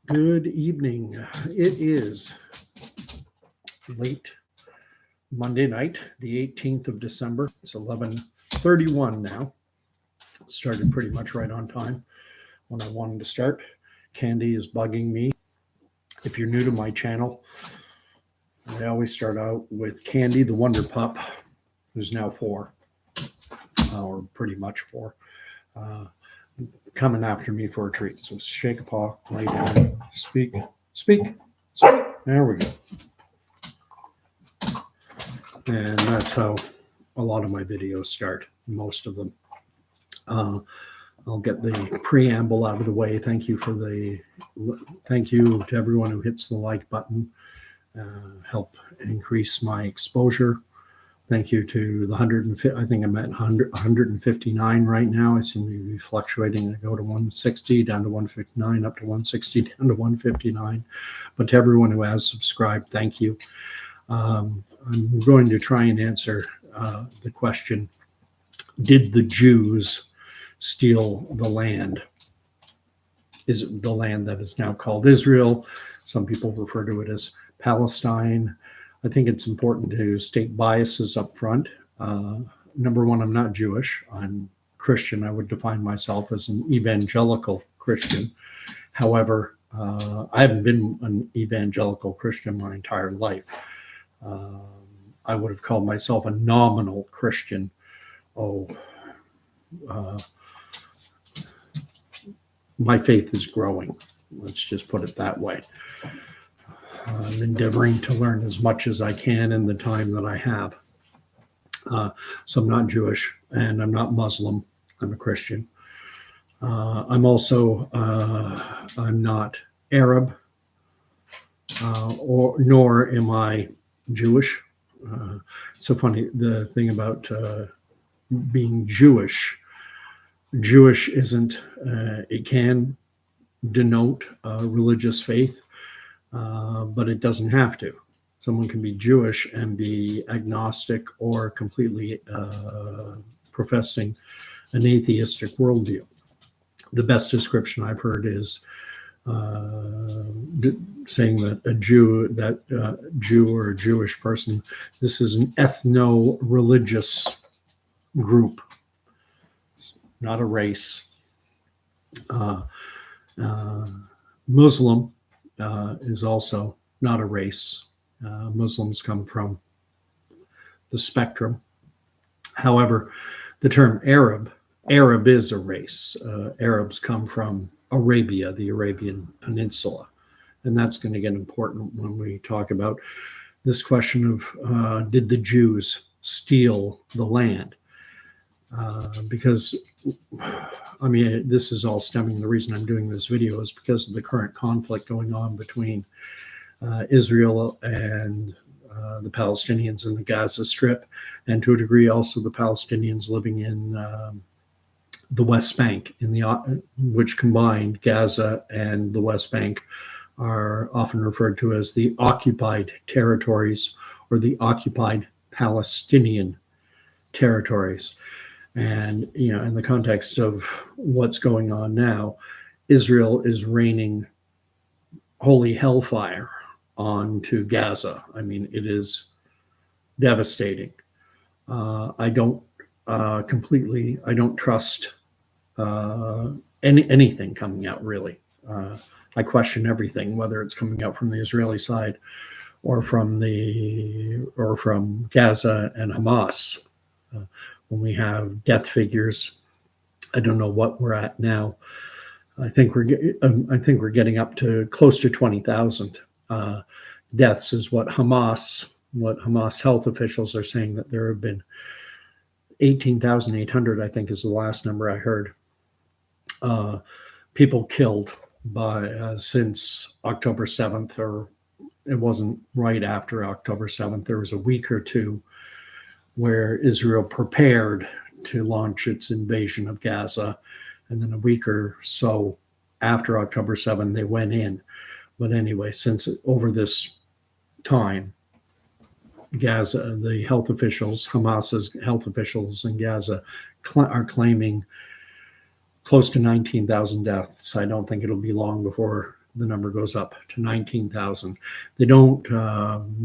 Good evening. It is late Monday night, the 18th of December. It's 11:31 now. Started pretty much right on time when I wanted to start. Candy is bugging me. If you're new to my channel, I always start out with Candy, the Wonder Pup, who's now 4, or pretty much 4, coming after me for a treat. So shake a paw, lay down, speak, speak, speak. There we go. And that's how a lot of my videos start, most of them. I'll get the preamble out of the way. Thank you to everyone who hits the like button. Help increase my exposure. Thank you to the 150. I think I'm at 159 right now. I seem to be fluctuating. I go to 160, down to 159, up to 160, down to 159. But to everyone who has subscribed, thank you. I'm going to try and answer the question, did the Jews steal the land? Is it the land that is now called Israel? Some people refer to it as Palestine. I think it's important to state biases up front. Number one, I'm not Jewish. I'm Christian. I would define myself as an evangelical Christian. However, I haven't been an evangelical Christian my entire life. I would have called myself a nominal Christian. My faith is growing. Let's just put it that way. I'm endeavoring to learn as much as I can in the time that I have. So I'm not Jewish and I'm not Muslim. I'm a Christian. I'm also, I'm not Arab, nor am I Jewish. It's so funny, the thing about being Jewish isn't, it can denote religious faith, but it doesn't have to. Someone can be Jewish and be agnostic or completely professing an atheistic worldview. The best description I've heard is saying that a Jew or a Jewish person, this is an ethno-religious group. It's not a race. Muslim is also not a race. Muslims come from the spectrum. However, the term Arab is a race. Arabs come from Arabia, the Arabian Peninsula. And that's going to get important when we talk about this question of did the Jews steal the land? Because, I mean, this is all stemming, the reason I'm doing this video is because of the current conflict going on between Israel and the Palestinians in the Gaza Strip, and to a degree also the Palestinians living in the West Bank, which combined Gaza and the West Bank are often referred to as the occupied territories or the occupied Palestinian territories. And, you know, in the context of what's going on now, Israel is raining holy hellfire onto Gaza. I mean, it is devastating. I don't trust anything coming out, really. I question everything, whether it's coming out from the Israeli side or from Gaza and Hamas. When we have death figures, I don't know what we're at now. I think we're getting up to close to 20,000 deaths is what Hamas health officials are saying, that there have been 18,800, I think is the last number I heard, people killed by since October 7th, or it wasn't right after October 7th. There was a week or two where Israel prepared to launch its invasion of Gaza. And then a week or so after October 7th, they went in. But anyway, since over this time, Gaza, the health officials, Hamas's health officials in Gaza are claiming close to 19,000 deaths. I don't think it'll be long before the number goes up to 19,000. They don't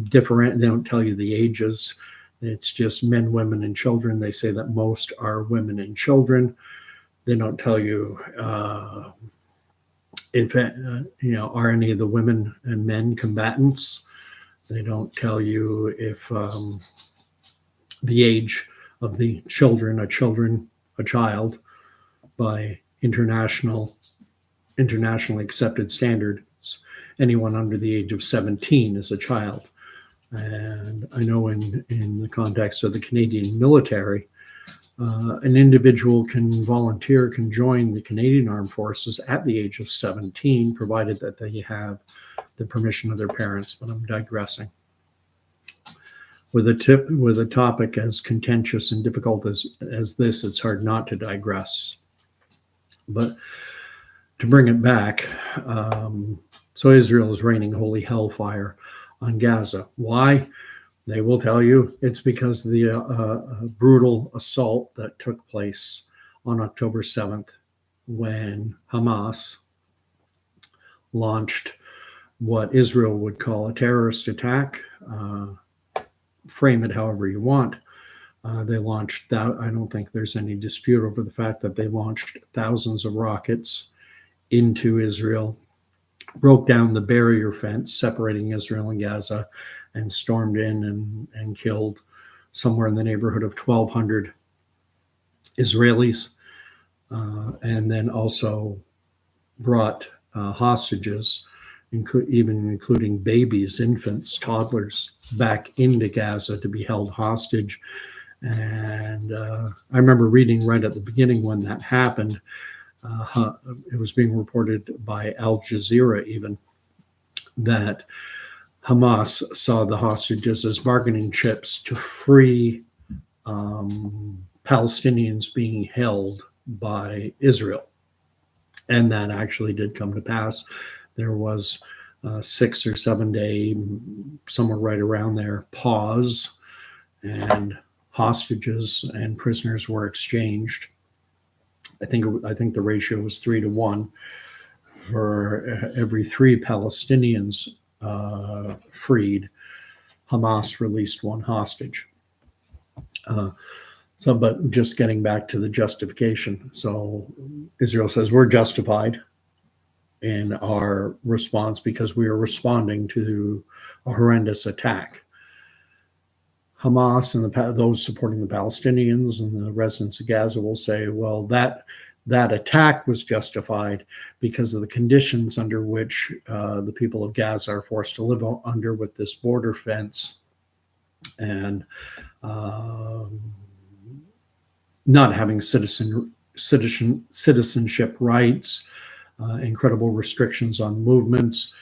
different. They don't tell you the ages. It's just men, women, and children. They say that most are women and children. They don't tell you if are any of the women and men combatants. They don't tell you if the age of the children, a child, by internationally accepted standards, anyone under the age of 17 is a child. And I know in the context of the Canadian military, an individual can join the Canadian Armed Forces at the age of 17, provided that they have the permission of their parents. But I'm digressing. With a topic as contentious and difficult as this, it's hard not to digress. But to bring it back, so Israel is raining holy hellfire on Gaza. Why? They will tell you it's because of the brutal assault that took place on October 7th when Hamas launched what Israel would call a terrorist attack. Frame it however you want. They launched that. I don't think there's any dispute over the fact that they launched thousands of rockets into Israel, broke down the barrier fence separating Israel and Gaza, and stormed in and killed somewhere in the neighborhood of 1,200 Israelis, and then also brought hostages, including babies, infants, toddlers, back into Gaza to be held hostage. And I remember reading right at the beginning when that happened, it was being reported by Al Jazeera even, that Hamas saw the hostages as bargaining chips to free Palestinians being held by Israel. And that actually did come to pass. There was a 6 or 7 day, somewhere right around there, pause, and hostages and prisoners were exchanged. I think the ratio was 3-1. For every 3 Palestinians freed, Hamas released 1 hostage. But just getting back to the justification. So Israel says we're justified in our response because we are responding to a horrendous attack. Hamas and those supporting the Palestinians and the residents of Gaza will say, well, that attack was justified because of the conditions under which the people of Gaza are forced to live under with this border fence and not having citizenship rights, incredible restrictions on movements.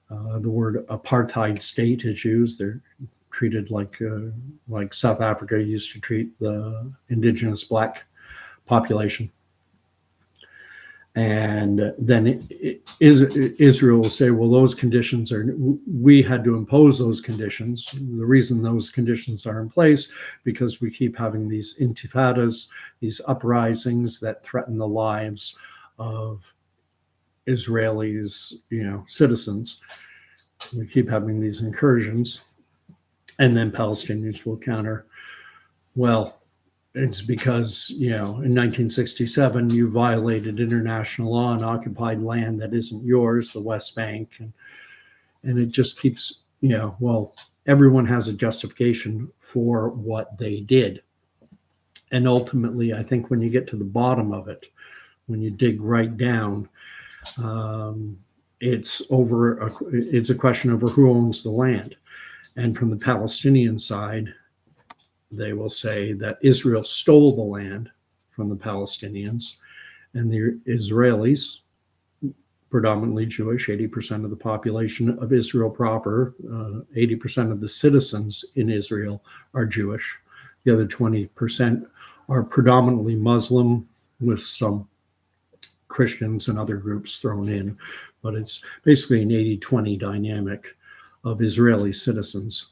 The word apartheid state is used. They're treated like South Africa used to treat the indigenous black population. And then Israel will say, well, those conditions we had to impose those conditions. The reason those conditions are in place because we keep having these intifadas, these uprisings that threaten the lives of Israelis, citizens. We keep having these incursions. And then Palestinians will counter, well, it's because, in 1967, you violated international law and occupied land that isn't yours, the West Bank. And it just keeps, well, everyone has a justification for what they did. And ultimately, I think when you get to the bottom of it, when you dig right down, it's a question over who owns the land. And from the Palestinian side, they will say that Israel stole the land from the Palestinians, and the Israelis, predominantly Jewish, 80% of the population of Israel proper, 80% of the citizens in Israel are Jewish. The other 20% are predominantly Muslim with some Christians and other groups thrown in, but it's basically an 80-20 dynamic of Israeli citizens.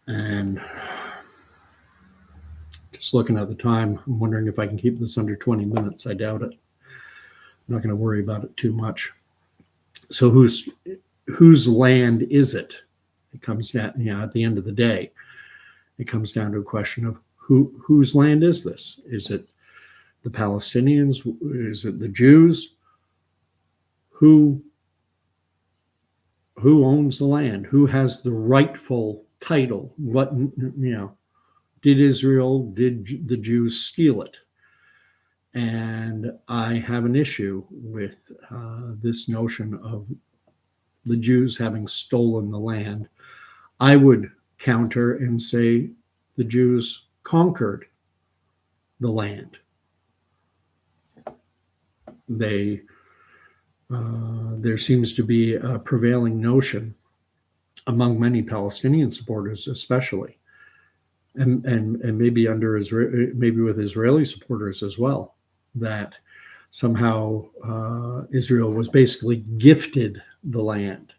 And just looking at the time, I'm wondering if I can keep this under 20 minutes. I doubt it. not going to worry about it too much. So whose land is it? It comes down, at the end of the day, it comes down to a question of whose land is this? Is it the Palestinians? Is it the Jews? Who owns the land? Who has the rightful title? What, did the Jews steal it? And I have an issue with this notion of the Jews having stolen the land. I would counter and say the Jews conquered the land. There seems to be a prevailing notion among many Palestinian supporters, especially, and maybe maybe with Israeli supporters as well, that somehow Israel was basically gifted the land.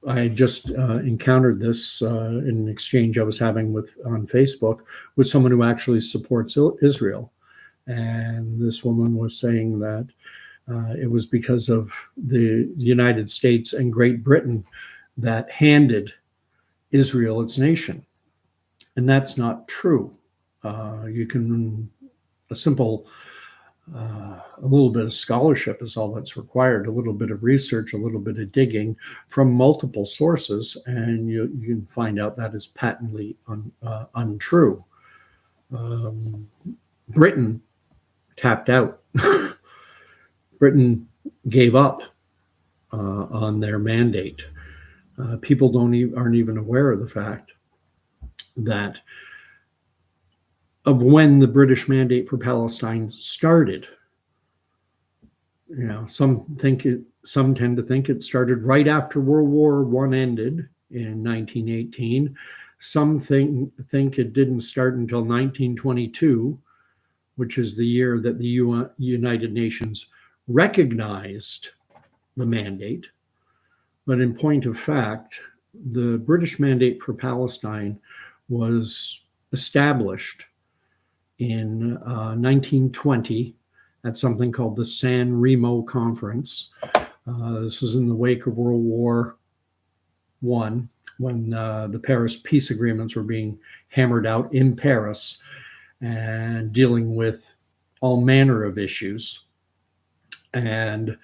I just encountered this in an exchange I was having on Facebook with someone who actually supports Israel. And this woman was saying that it was because of the United States and Great Britain that handed Israel its nation. And that's not true. A little bit of scholarship is all that's required, a little bit of research, a little bit of digging from multiple sources, and you can find out that is patently untrue. Britain tapped out. Britain gave up on their mandate. People aren't even aware of the fact that of when the British mandate for Palestine started. Some tend to think it started right after World War I ended in 1918. Some think it didn't start until 1922, which is the year that the United Nations recognized the mandate. But in point of fact, the British mandate for Palestine was established in 1920 at something called the San Remo Conference. This was in the wake of World War I, when the Paris peace agreements were being hammered out in Paris and dealing with all manner of issues. And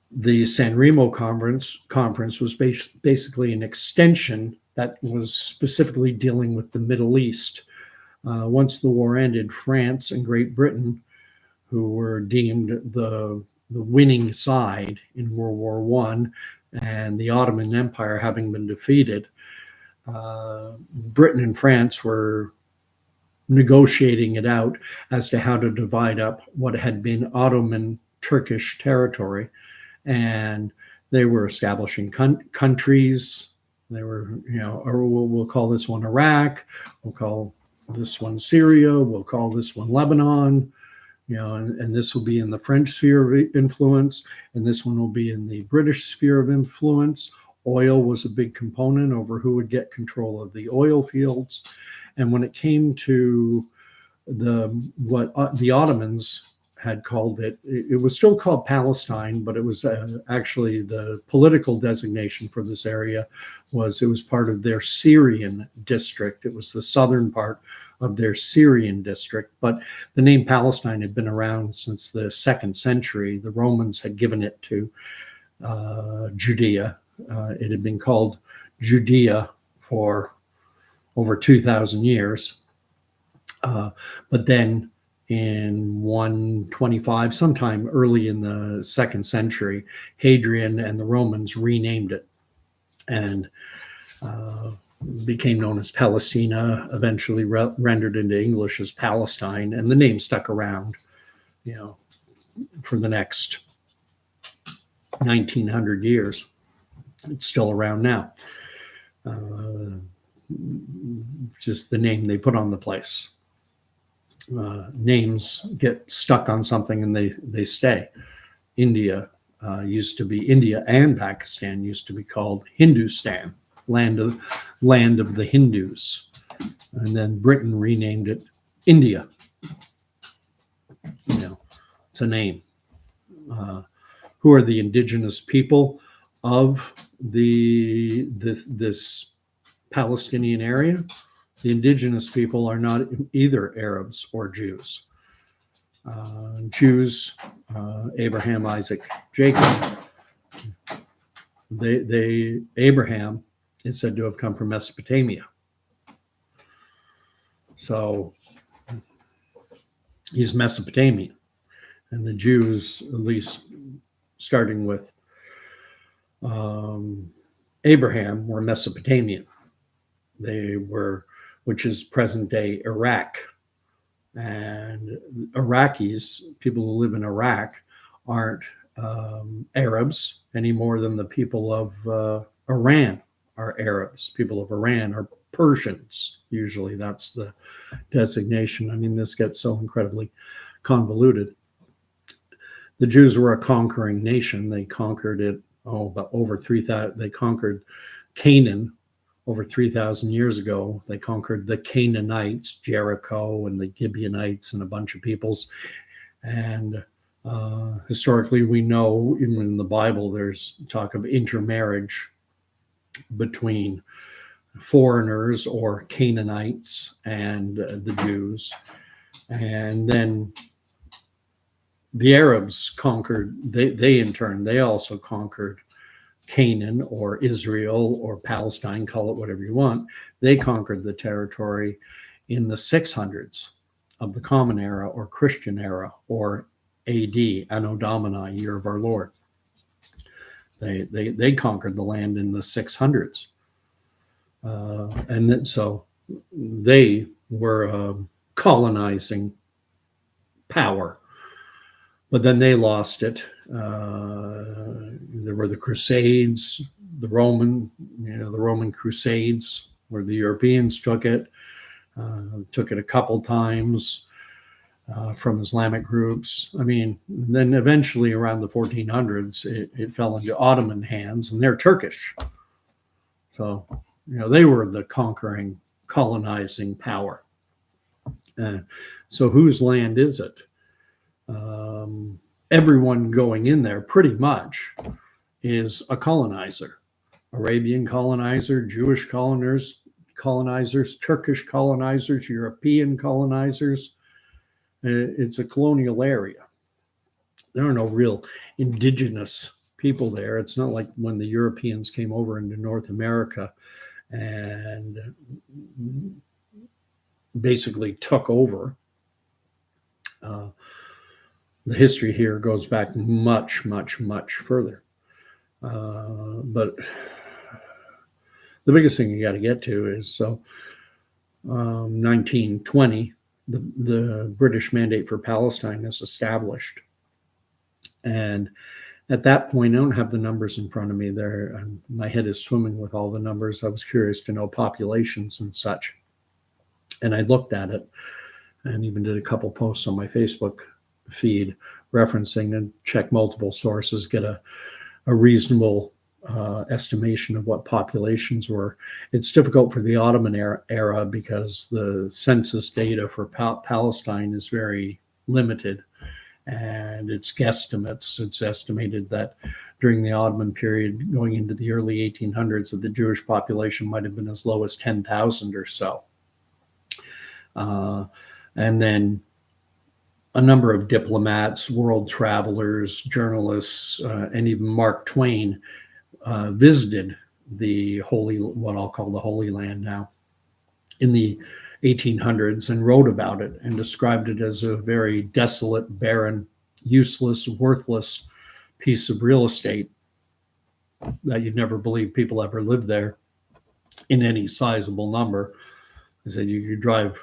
the San Remo conference was basically an extension that was specifically dealing with the Middle East. Once the war ended, France and Great Britain, who were deemed the winning side in World War I, and the Ottoman Empire having been defeated, Britain and France were negotiating it out as to how to divide up what had been Ottoman Turkish territory. And they were establishing countries. They were, we'll call this one Iraq, we'll call this one Syria, we'll call this one Lebanon, and this will be in the French sphere of influence, and this one will be in the British sphere of influence. Oil was a big component over who would get control of the oil fields. And when it came to what the Ottomans had called it, it was still called Palestine, but it was actually the political designation for this area it was part of their Syrian district. It was the southern part of their Syrian district, but the name Palestine had been around since the 2nd century. The Romans had given it to Judea. It had been called Judea for over 2,000 years. But then in 125, sometime early in the 2nd century, Hadrian and the Romans renamed it and became known as Palestina, eventually rendered into English as Palestine. And the name stuck around, for the next 1900 years. It's still around now. Just the name they put on the place. Names get stuck on something and they stay. India and Pakistan used to be called Hindustan, land of the Hindus, and then Britain renamed it India. It's a name. Who are the indigenous people of this Palestinian area? The indigenous people are not either Arabs or Jews. Jews, Abraham, Isaac, Jacob. Abraham is said to have come from Mesopotamia. So he's Mesopotamian. And the Jews, at least starting with Abraham, were Mesopotamian. They were, which is present day Iraq. And Iraqis, people who live in Iraq, aren't Arabs any more than the people of Iran are Arabs. People of Iran are Persians. Usually that's the designation. I mean, this gets so incredibly convoluted. The Jews were a conquering nation. They conquered it, about over 3,000. They conquered Canaan over 3,000 years ago. They conquered the Canaanites, Jericho, and the Gibeonites, and a bunch of peoples. And historically, we know, even in the Bible, there's talk of intermarriage between foreigners or Canaanites and the Jews. And then the Arabs conquered, they in turn, they also conquered Canaan or Israel or Palestine, call it whatever you want. They conquered the territory in the 600s of the Common Era or Christian Era or AD, Anno Domini, Year of Our Lord. They conquered the land in the 600s. And then, so they were a colonizing power. But then they lost it. There were the Crusades, the Roman Crusades, where the Europeans took it a couple times from Islamic groups. I mean, then eventually around the 1400s, it fell into Ottoman hands, and they're Turkish. So, they were the conquering, colonizing power. So whose land is it? Everyone going in there pretty much is a colonizer. Arabian colonizer, Jewish colonizers, Turkish colonizers, European colonizers. It's a colonial area. There are no real indigenous people there. It's not like when the Europeans came over into North America and basically took over. The history here goes back much, much, much further. But the biggest thing you got to get to is 1920, the British Mandate for Palestine is established. And at that point, I don't have the numbers in front of me there. My head is swimming with all the numbers. I was curious to know populations and such. And I looked at it and even did a couple posts on my Facebook feed referencing and check multiple sources, get a reasonable estimation of what populations were. It's difficult for the Ottoman era because the census data for Palestine is very limited, and it's guesstimates. It's estimated that during the Ottoman period, going into the early 1800s, that the Jewish population might have been as low as 10,000 or so. And then a number of diplomats, world travelers, journalists, and even Mark Twain visited the what I'll call the Holy Land now, in the 1800s, and wrote about it and described it as a very desolate, barren, useless, worthless piece of real estate that you'd never believe people ever lived there in any sizable number. They said you could drive,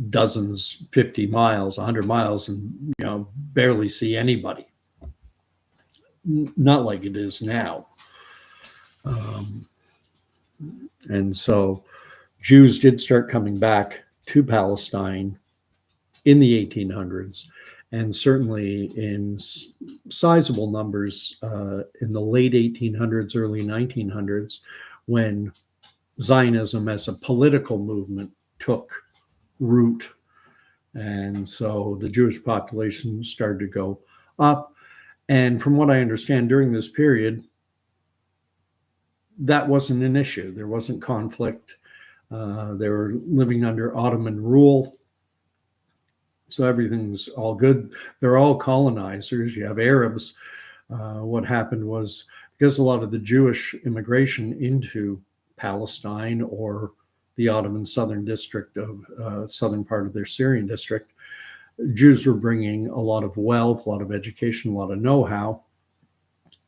dozens, 50 miles, 100 miles, and barely see anybody. Not like it is now. And so Jews did start coming back to Palestine in the 1800s, and certainly in sizable numbers in the late 1800s, early 1900s, when Zionism as a political movement took root And so the Jewish population started to go up. And from what I understand, during this period, that wasn't an issue. There wasn't conflict. They were living under Ottoman rule. So everything's all good. They're all colonizers. You have Arabs. What happened was, because a lot of the Jewish immigration into Palestine or the Ottoman southern district of southern part of their Syrian district, Jews were bringing a lot of wealth, a lot of education, a lot of know-how.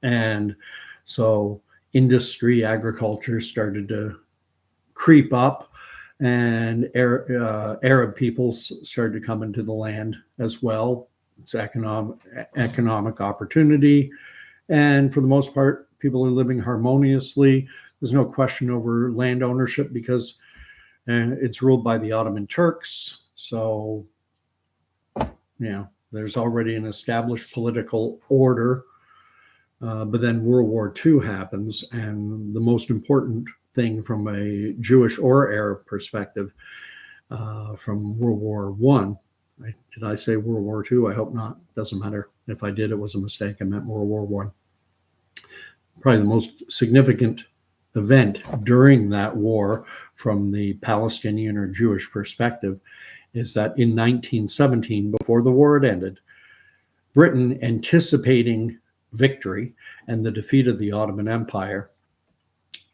And so industry, agriculture started to creep up, and Arab peoples started to come into the land as well. It's economic opportunity. And for the most part, people are living harmoniously. There's no question over land ownership because it's ruled by the Ottoman Turks. So, there's already an established political order. But then World War II happens, and the most important thing from a Jewish or Arab perspective from World War I. Did I say World War II? I hope not. Doesn't matter. If I did, it was a mistake. I meant World War I. Probably the most significant event during that war from the Palestinian or Jewish perspective is that in 1917, before the war had ended, Britain, anticipating victory and the defeat of the Ottoman Empire,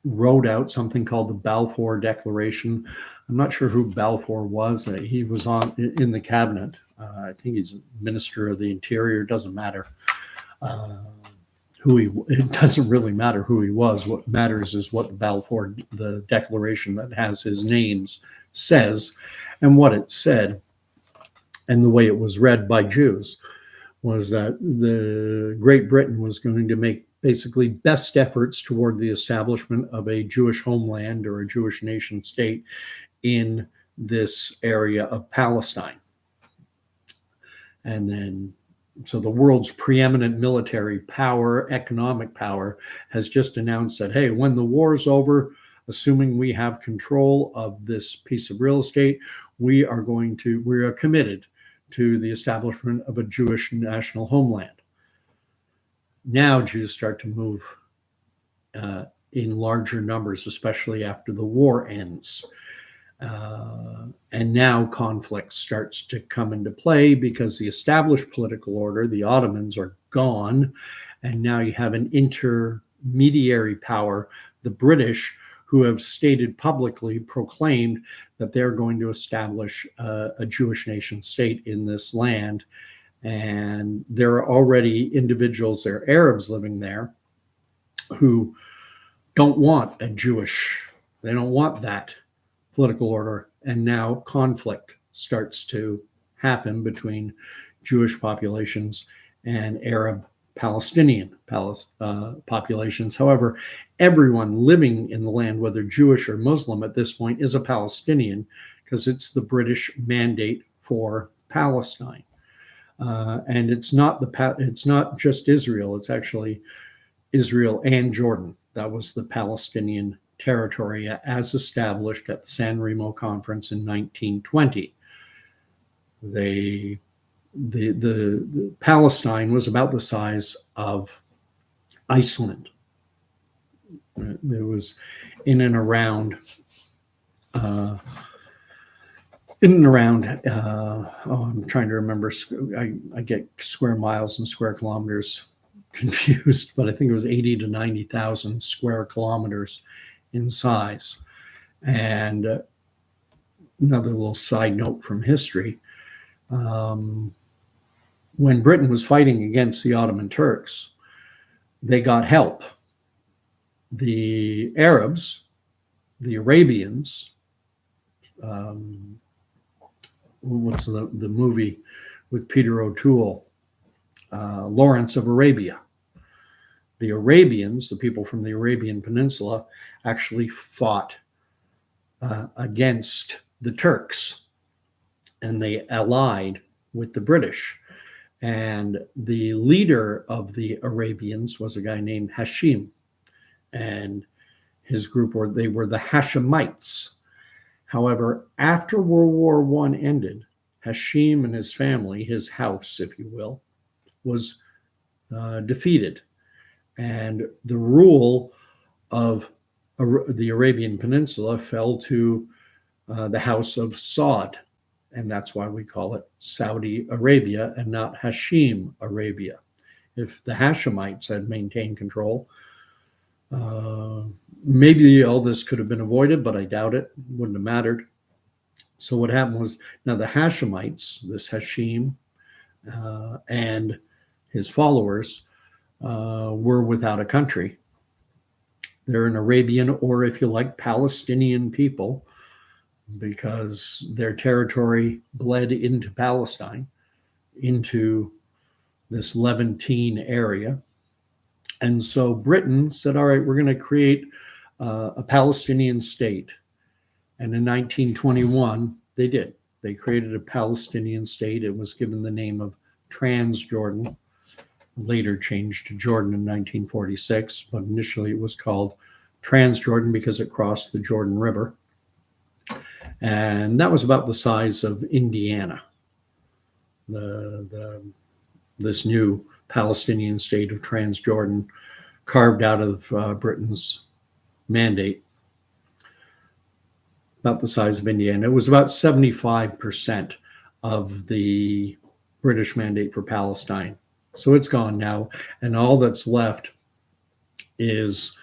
wrote out something called the Balfour Declaration. I'm not sure who Balfour was. He was in the cabinet. I think he's Minister of the Interior. Doesn't matter it doesn't really matter who he was. What matters is what the declaration that has his names says, and what it said, and the way it was read by Jews was that the Great Britain was going to make basically best efforts toward the establishment of a Jewish homeland or a Jewish nation state in this area of Palestine. And then, so the world's preeminent military power, economic power, has just announced that, hey, when the war's over, assuming we have control of this piece of real estate, we are committed to the establishment of a Jewish national homeland. Now Jews start to move in larger numbers, especially after the war ends. And now conflict starts to come into play because the established political order, the Ottomans, are gone. And now you have an intermediary power, the British, who have stated publicly, proclaimed that they're going to establish a Jewish nation state in this land. And there are already individuals, there are Arabs living there, who don't want they don't want that political order. And now conflict starts to happen between Jewish populations and Arab Palestinian populations. However, everyone living in the land, whether Jewish or Muslim at this point, is a Palestinian because it's the British mandate for Palestine. And it's not just Israel, it's actually Israel and Jordan. That was the Palestinian territory as established at the San Remo Conference in 1920. The Palestine was about the size of Iceland. It was in and around I'm trying to remember. I get square miles and square kilometers confused, but I think it was 80 to 90,000 square kilometers in size. And another little side note from history. When Britain was fighting against the Ottoman Turks, they got help. The Arabs, the Arabians, what's the movie with Peter O'Toole, Lawrence of Arabia. The Arabians, the people from the Arabian Peninsula, actually fought against the Turks, and they allied with the British. And the leader of the Arabians was a guy named Hashim, and his group they were the Hashemites. However, after World War I ended, Hashem and his family, his house, if you will, was defeated. And the rule of the Arabian Peninsula fell to the house of Saud. And that's why we call it Saudi Arabia and not Hashim Arabia. If the Hashemites had maintained control, maybe all this could have been avoided, but I doubt it. Wouldn't have mattered. So what happened was, now the Hashemites, this Hashim and his followers, were without a country. They're an Arabian, or if you like, Palestinian people, because their territory bled into Palestine, into this Levantine area. And so Britain said, all right, we're going to create a Palestinian state. And in 1921, they did. They created a Palestinian state. It was given the name of Transjordan, later changed to Jordan in 1946, but initially it was called Transjordan because it crossed the Jordan River. And that was about the size of Indiana, this new Palestinian state of Transjordan, carved out of Britain's mandate, about the size of Indiana. It was about 75% of the British mandate for Palestine. So it's gone now, and all that's left is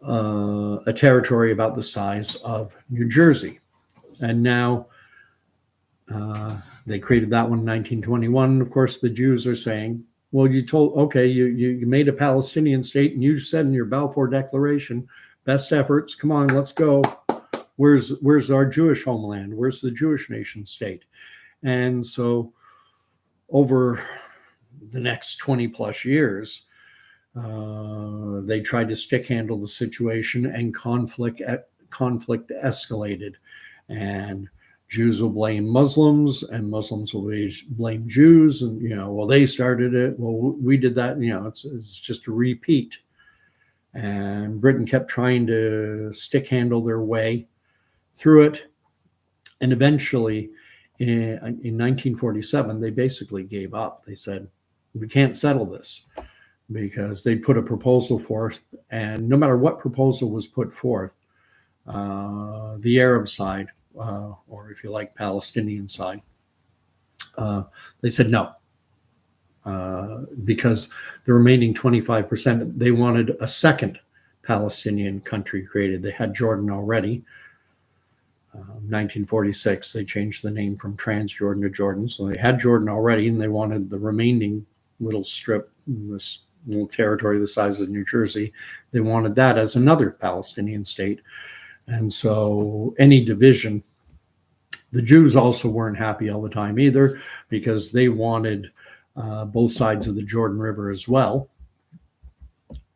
a territory about the size of New Jersey. And now they created that one in 1921. Of course, the Jews are saying, well, you made a Palestinian state, and you said in your Balfour Declaration, best efforts, come on, let's go. Where's our Jewish homeland? Where's the Jewish nation state? And so over the next 20 plus years, they tried to stick handle the situation, and conflict escalated. And Jews will blame Muslims, and Muslims will blame Jews, and well, they started it. Well, we did that. It's just a repeat. And Britain kept trying to stick handle their way through it, and eventually, in 1947, they basically gave up. They said, we can't settle this, because they put a proposal forth, and no matter what proposal was put forth, the Arab side, or if you like, Palestinian side, they said no, because the remaining 25%, they wanted a second Palestinian country created. They had Jordan already. 1946, they changed the name from Transjordan to Jordan. So they had Jordan already, and they wanted the remaining little strip, this little territory the size of New Jersey. They wanted that as another Palestinian state. And so any division, the Jews also weren't happy all the time either, because they wanted both sides of the Jordan River as well.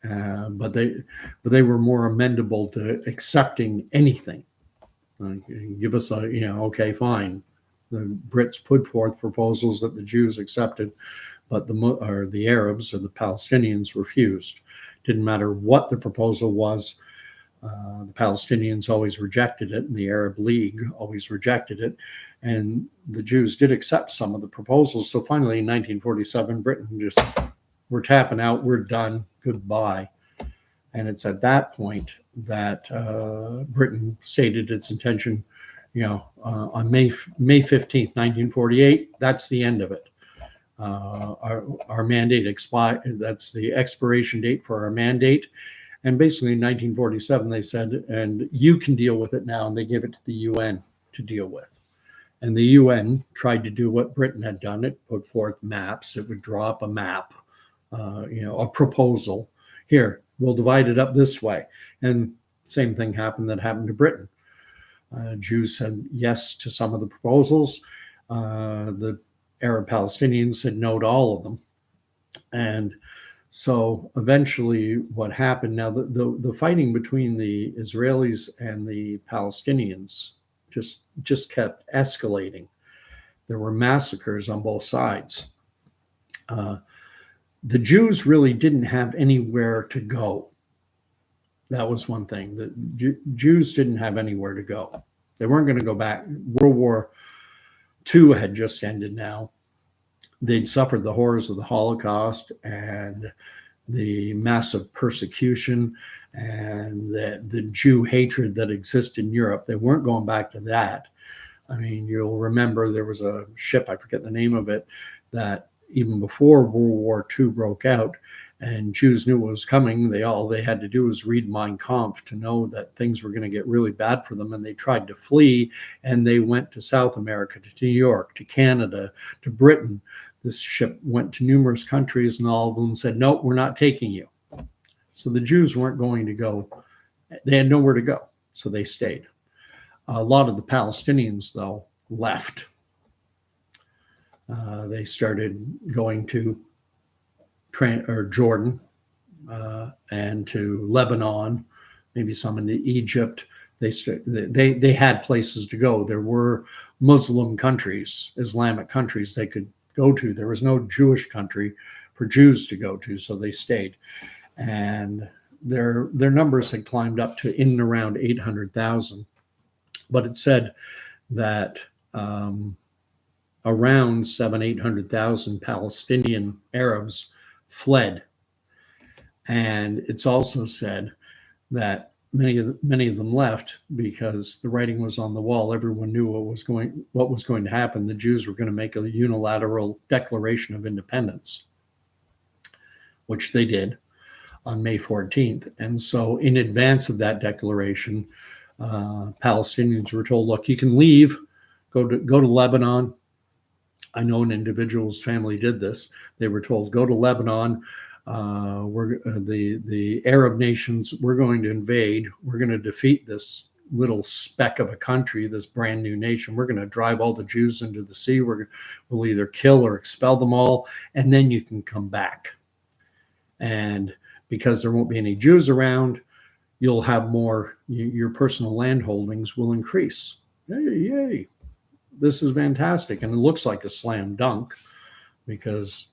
But they were more amenable to accepting anything. Give us okay, fine. The Brits put forth proposals that the Jews accepted, but the Arabs or the Palestinians refused. Didn't matter what the proposal was. The Palestinians always rejected it, and the Arab League always rejected it. And the Jews did accept some of the proposals. So finally, in 1947, Britain just, we're tapping out, we're done, goodbye. And it's at that point that Britain stated its intention, on May 15th, 1948. That's the end of it. Our mandate expired. That's the expiration date for our mandate. And basically in 1947, they said, and you can deal with it now. And they gave it to the UN to deal with. And the UN tried to do what Britain had done. It put forth maps. It would draw up a map, a proposal. Here, we'll divide it up this way. And same thing happened to Britain. Jews said yes to some of the proposals. The Arab Palestinians said no to all of them. And so eventually what happened, now the fighting between the Israelis and the Palestinians just kept escalating. There were massacres on both sides. The Jews really didn't have anywhere to go. That was one thing. The Jews didn't have anywhere to go. They weren't going to go back. World War II had just ended now. They'd suffered the horrors of the Holocaust and the massive persecution and the Jew hatred that existed in Europe. They weren't going back to that. I mean, you'll remember there was a ship, I forget the name of it, that even before World War II broke out, and Jews knew what was coming. They had to do was read Mein Kampf to know that things were going to get really bad for them. And they tried to flee, and they went to South America, to New York, to Canada, to Britain. This ship went to numerous countries, and all of them said, "No, we're not taking you." So the Jews weren't going to go. They had nowhere to go, so they stayed. A lot of the Palestinians, though, left. They started going to Jordan and to Lebanon, maybe some into Egypt. They had places to go. There were Muslim countries, Islamic countries they could go to. There was no Jewish country for Jews to go to, so they stayed. And their numbers had climbed up to in and around 800,000. But it said that around 800,000 Palestinian Arabs fled. And it's also said that many of them left because the writing was on the wall. Everyone knew what was going to happen. The Jews were going to make a unilateral declaration of independence, which they did on May 14th. And so in advance of that declaration, Palestinians were told, look, you can leave, go to Lebanon. I know an individual's family did this. They were told, go to Lebanon. The Arab nations, we're going to invade. We're going to defeat this little speck of a country, this brand new nation. We're going to drive all the Jews into the sea. We'll either kill or expel them all, and then you can come back. And because there won't be any Jews around, you'll have more, your personal land holdings will increase. Yay. This is fantastic. And it looks like a slam dunk because,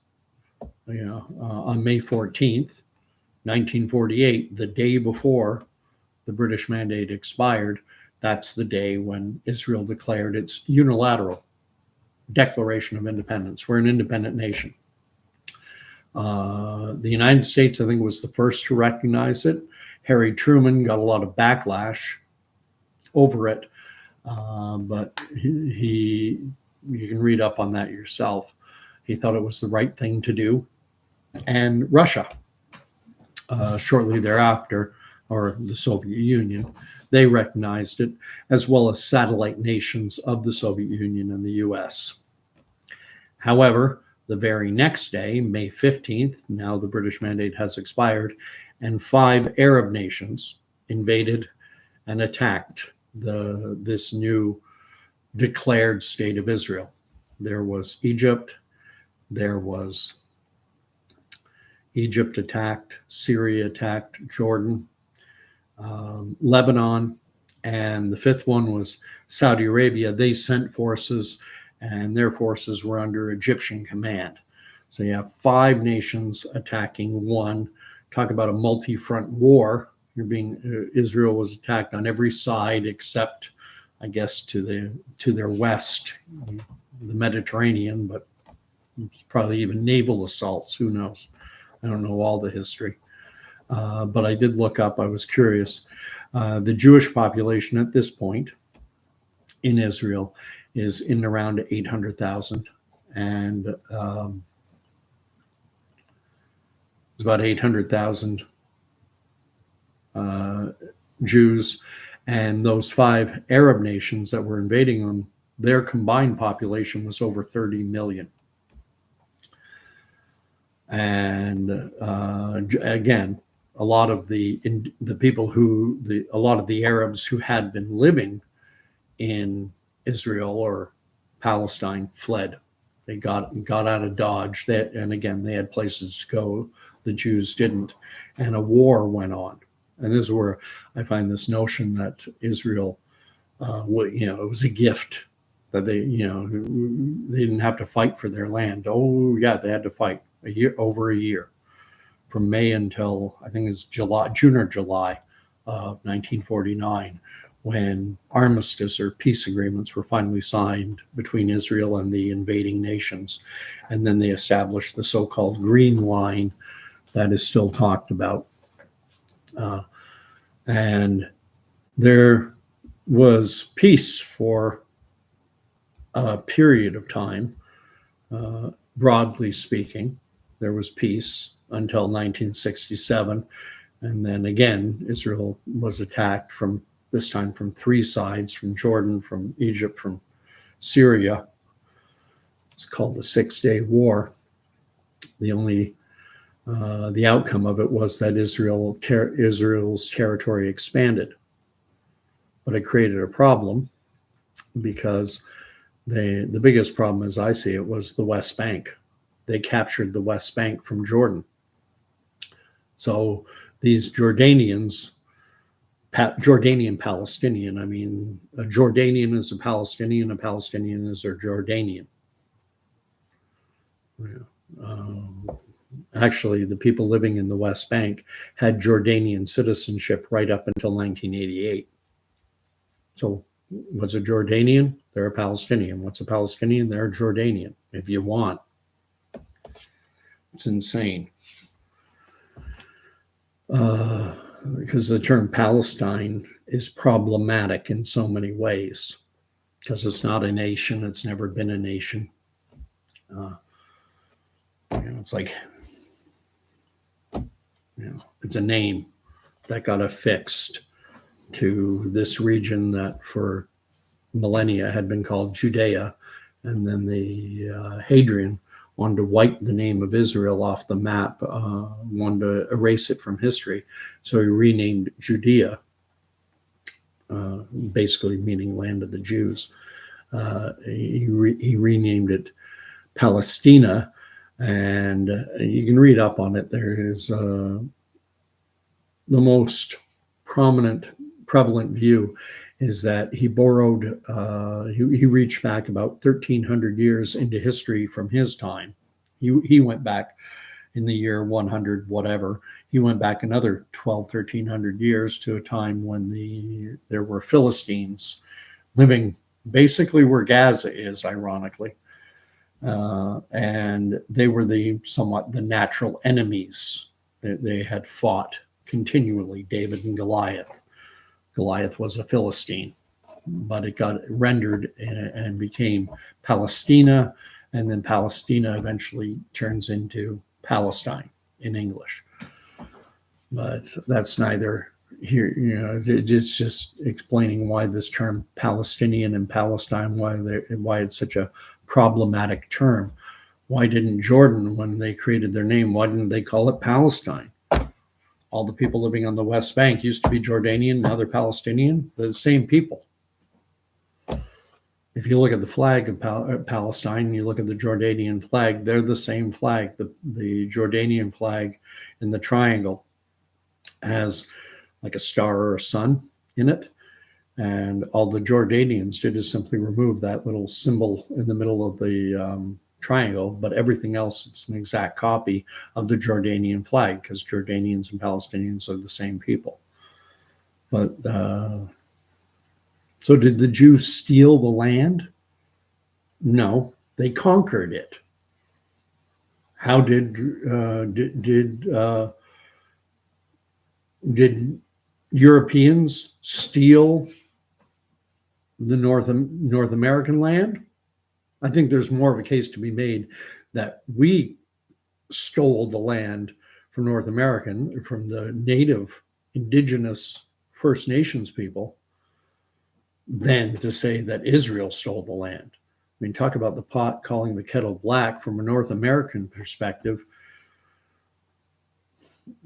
on May 14th, 1948, the day before the British Mandate expired, that's the day when Israel declared its unilateral declaration of independence. We're an independent nation. The United States, I think, was the first to recognize it. Harry Truman got a lot of backlash over it, but you can read up on that yourself. He thought it was the right thing to do. And Russia, shortly thereafter, or the Soviet Union, they recognized it, as well as satellite nations of the Soviet Union and the US. However, the very next day, May 15th, now the British Mandate has expired, and 5 Arab nations invaded and attacked this new declared state of Israel. There was Egypt attacked, Syria attacked, Jordan, Lebanon, and the 5th one was Saudi Arabia. They sent forces, and their forces were under Egyptian command. So you have 5 nations attacking one. Talk about a multi-front war. Israel was attacked on every side except, I guess, to their west, the Mediterranean, but it's probably even naval assaults. Who knows? I don't know all the history, but I did look up. I was curious. The Jewish population at this point in Israel is in around 800,000, and it's about 800,000 Jews, and those 5 Arab nations that were invading them, their combined population was over 30 million. And again, a lot of the Arabs who had been living in Israel or Palestine fled. They got out of Dodge. And again, they had places to go. The Jews didn't, and a war went on. And this is where I find this notion that Israel, it was a gift that they didn't have to fight for their land. Oh yeah, they had to fight over a year, from May until I think it's June or July of 1949, when armistice or peace agreements were finally signed between Israel and the invading nations. And then they established the so-called Green Line that is still talked about. And there was peace for a period of time, broadly speaking. There was peace until 1967. And then again, Israel was attacked from this time from three sides, from Jordan, from Egypt, from Syria. It's called the Six-Day War. The outcome of it was that Israel's territory expanded. But it created a problem because the biggest problem, as I see it, was the West Bank. They captured the West Bank from Jordan. So these Jordanian Palestinian, I mean, a Jordanian is a Palestinian is a Jordanian. Actually, the people living in the West Bank had Jordanian citizenship right up until 1988. So what's a Jordanian? They're a Palestinian. What's a Palestinian? They're a Jordanian, if you want. It's insane. Because the term Palestine is problematic in so many ways, because it's not a nation. It's never been a nation. It's like, it's a name that got affixed to this region that for millennia had been called Judea. And then the Hadrian wanted to wipe the name of Israel off the map, wanted to erase it from history. So he renamed Judea, basically meaning land of the Jews. He renamed it Palestina, and you can read up on it. There is the most prevalent view is that he borrowed, he reached back about 1,300 years into history from his time. He went back in the year 100, whatever. He went back another 1,300 years to a time when there were Philistines living basically where Gaza is, ironically. And they were somewhat the natural enemies. They had fought continually, David and Goliath. Goliath was a Philistine, but it got rendered and became Palestina, and then Palestina eventually turns into Palestine in English. But that's neither here, it's just explaining why this term Palestinian and Palestine, why it's such a problematic term. Why didn't Jordan, when they created their name, why didn't they call it Palestine? All the people living on the West Bank used to be Jordanian, now they're Palestinian. They're the same people. If you look at the flag of Palestine, you look at the Jordanian flag, they're the same flag. The Jordanian flag in the triangle has like a star or a sun in it. And all the Jordanians did is simply remove that little symbol in the middle of the triangle, but everything else, it's an exact copy of the Jordanian flag, because Jordanians and Palestinians are the same people. But so did the Jews steal the land? No, they conquered it. How did Europeans steal the North American land? I think there's more of a case to be made that we stole the land from North American, from the native indigenous First Nations people, than to say that Israel stole the land. I mean, talk about the pot calling the kettle black. From a North American perspective,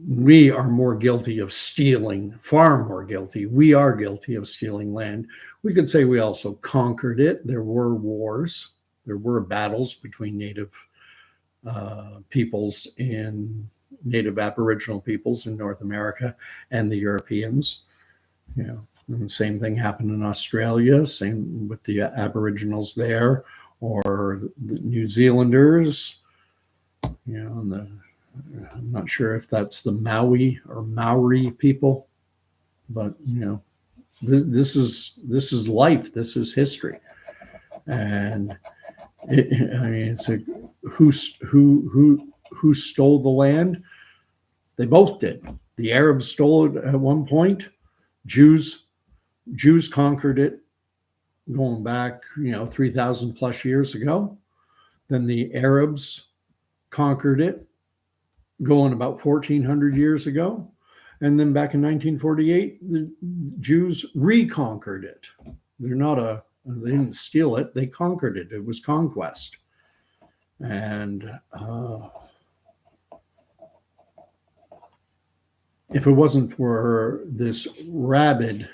we are more guilty of stealing, far more guilty. We are guilty of stealing land. We could say we also conquered it. There were wars. There were battles between native peoples in native Aboriginal peoples in North America and the Europeans. And the same thing happened in Australia, same with the Aboriginals there, or the New Zealanders, and I'm not sure if that's the Maui or Maori people, but This is life. This is history, and I mean, it's a who stole the land? They both did. The Arabs stole it at one point. Jews conquered it, going back 3,000 plus years ago. Then the Arabs conquered it, going about 1,400 years ago. And then back in 1948, the Jews reconquered it. They didn't steal it, they conquered it. It was conquest. And if it wasn't for this rabid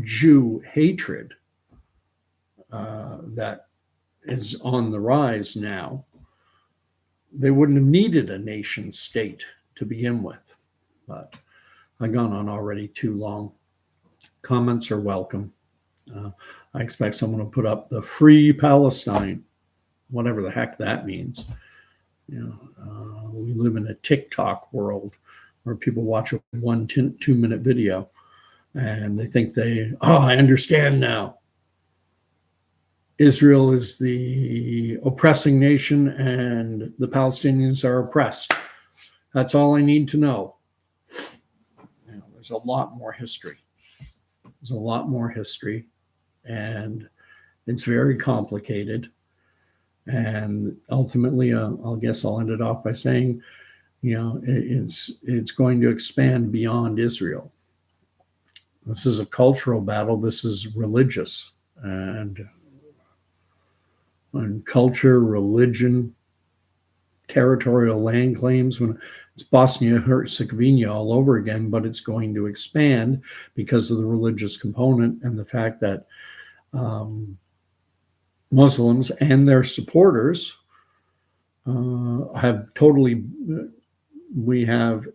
Jew hatred that is on the rise now, they wouldn't have needed a nation state to begin with. But I've gone on already too long. Comments are welcome. I expect someone to put up the free Palestine, whatever the heck that means. We live in a TikTok world where people watch a 1-2 minute video and they think I understand now. Israel is the oppressing nation and the Palestinians are oppressed. That's all I need to know. There's a lot more history. There's a lot more history, and it's very complicated. And ultimately, I'll end it off by saying, it's going to expand beyond Israel. This is a cultural battle. This is religious, and culture, religion, territorial land claims. When it's Bosnia-Herzegovina all over again, but it's going to expand because of the religious component and the fact that Muslims and their supporters we have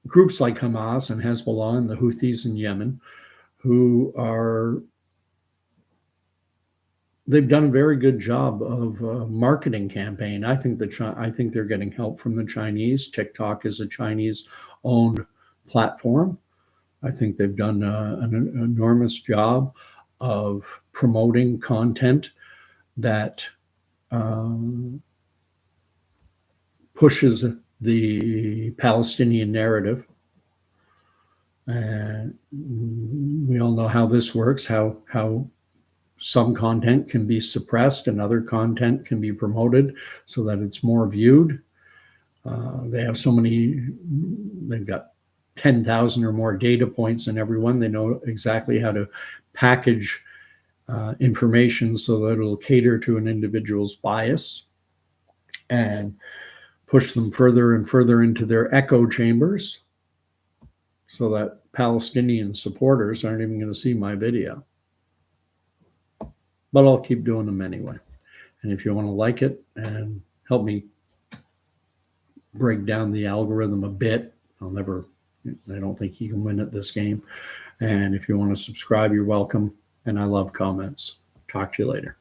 groups like Hamas and Hezbollah and the Houthis in Yemen they've done a very good job of marketing campaign. I think they're getting help from the Chinese. TikTok is a Chinese-owned platform. I think they've done an enormous job of promoting content that pushes the Palestinian narrative. And we all know how this works, how some content can be suppressed and other content can be promoted so that it's more viewed. They've got 10,000 or more data points in every one. They know exactly how to package information so that it'll cater to an individual's bias and push them further and further into their echo chambers so that Palestinian supporters aren't even going to see my video. But I'll keep doing them anyway. And if you want to like it and help me break down the algorithm a bit, I don't think you can win at this game. And if you want to subscribe, you're welcome. And I love comments. Talk to you later.